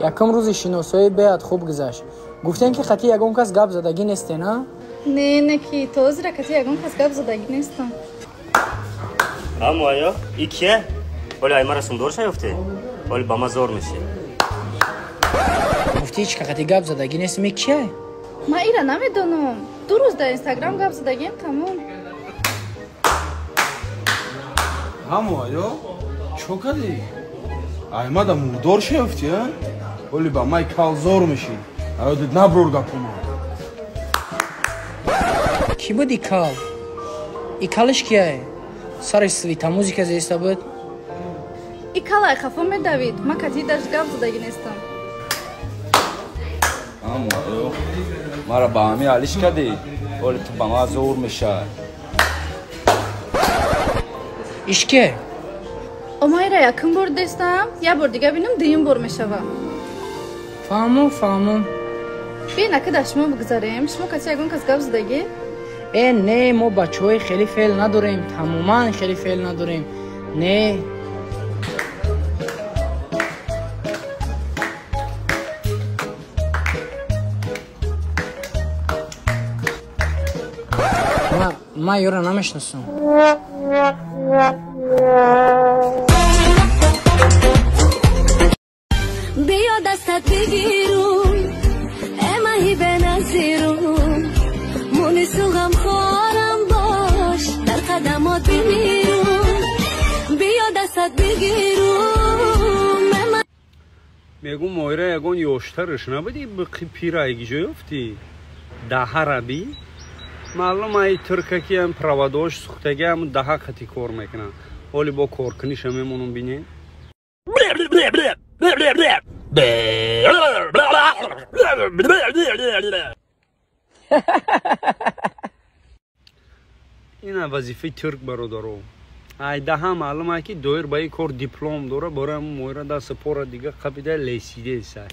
якам рӯзи шиносоӣ беҳад хуб гузашт. Гуфтем ки хати ягон кас гап задагӣ несте, на? Не ки то ҳозира хати ягон кас гап задагӣ нестам. Аммо аё, и кие? Оли ай мара сумдор шаёфте? Оли ба ма зор меши. Гуфти ҳеч хати гап задагӣ нест, ми кие? Ма ира намедонам. 2 рӯз дар Инстаграм гап задагием тамом. Аммо аё, чо кади? Ай мада мурдор шаёфти, а? Оли ба май калзор меши. Аё дид наброр гапома. Ки буд икал? Икалиш кие? Сари свита музика зеста буд? Икалай хафо медавид. Ма кати даш гап задагӣ нестам. Аммо аё, мара ба ҳами алиш кади? Оли ту ба ма зор меша. Ишке? Омайра якум бор дестам, я бор дига бинам дуюм бор мешава. Фаҳмом. Бина ки дар шумо бигзарем. Шумо кати ягон кас гап задагӣ? Не, мо бачаҳои хеле феъл надорем, тамоман хеле феъл надорем. Не. Ма ёра намешнасам. Биё дастат бигирум, эмаҳи беназирум, мунису ғамхорам бош, дар қадамот бимирум. Биё дастат бигирум. Мегум моира ягон ёштараш набуди биқи пирайги ҷо ёфти? Даҳараби? Маълум ай туркакиам правадош сухтагиам даҳа қати кор мекунам. Оли бо коркуниша мемонум бинем. ина вазифаи турк бародаро. Ай даҳа маълум ай ки доир ба ин кор диплом дора, бора моира даста пора дига қабида лесидеса.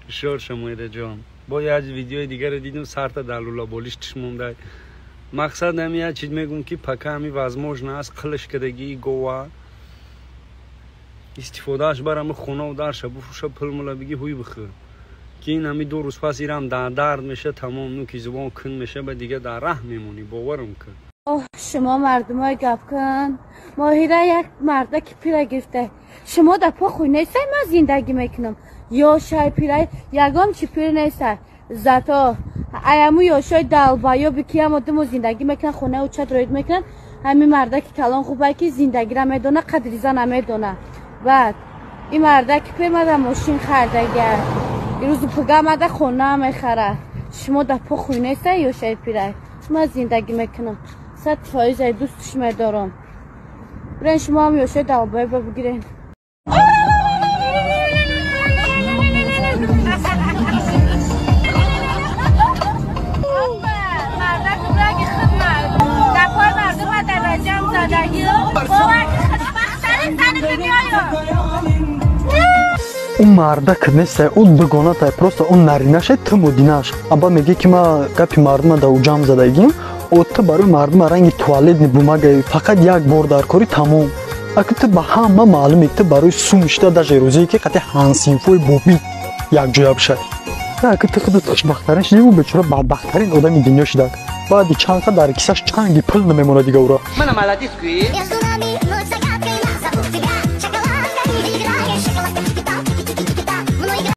Шорша моира ҷон. Бо як видеои дигаро дидим сарта дар лулаболиш тишмондай. Мақсад ҳамин як чиз мегӯм ки пока ҳамин возможно аст қилиш кадагии гова истифодааш барами хонаву дарша буфруша пулмула биги ҳуй бихӯ. Ки ин ҳамин 2 рӯз пас ирам дар дард меша, тамом нуки зубон кун меша, ба дига дар раҳ мемонӣ, боварам кун. шумо мардумои гапкун. Моҳира як марда ки пира гирифта. Шумо дар по хуй нестай, ман зиндагӣ мекунам. Ёшай пирай ягон чи пир нестай. Зато аяму ёшои далбаё бикиам одаму зиндагӣ мекунад, хона учат роид мекунад. Ҳамин марда ки калон хубай ки зиндагиро медона, қадриза намедона. Баъд ин марда ки пемада мошин хардагар. ирӯзу пуга амада хона мехарад. Шумо дар по хуй нестай ёшай пирай. ман зиндагӣ мекунам. 100% дӯстш медорам. Бирен шумо ҳам ёшои далбаё бигирен. اون مرده که نیست اون دوگانه تای پروسته اون نرینشه تمودینش ابا میگه که ما گپی مردم دا جام زدگیم او تو برای مردم رنگ توالت نبومگه فقط یک بار در کاری تمام اگه تو به همه معلومه تو برای سومشته در روزی که قطع هنسینفوی بوبی یک جویا بشه اگه تو خودت خوشبخترین شدی و بچورا بدبخترین آدمی دنیا شده بعد چند تا در کیسش چنگی پول نمیمونه دیگه اورا من مالادیس کوی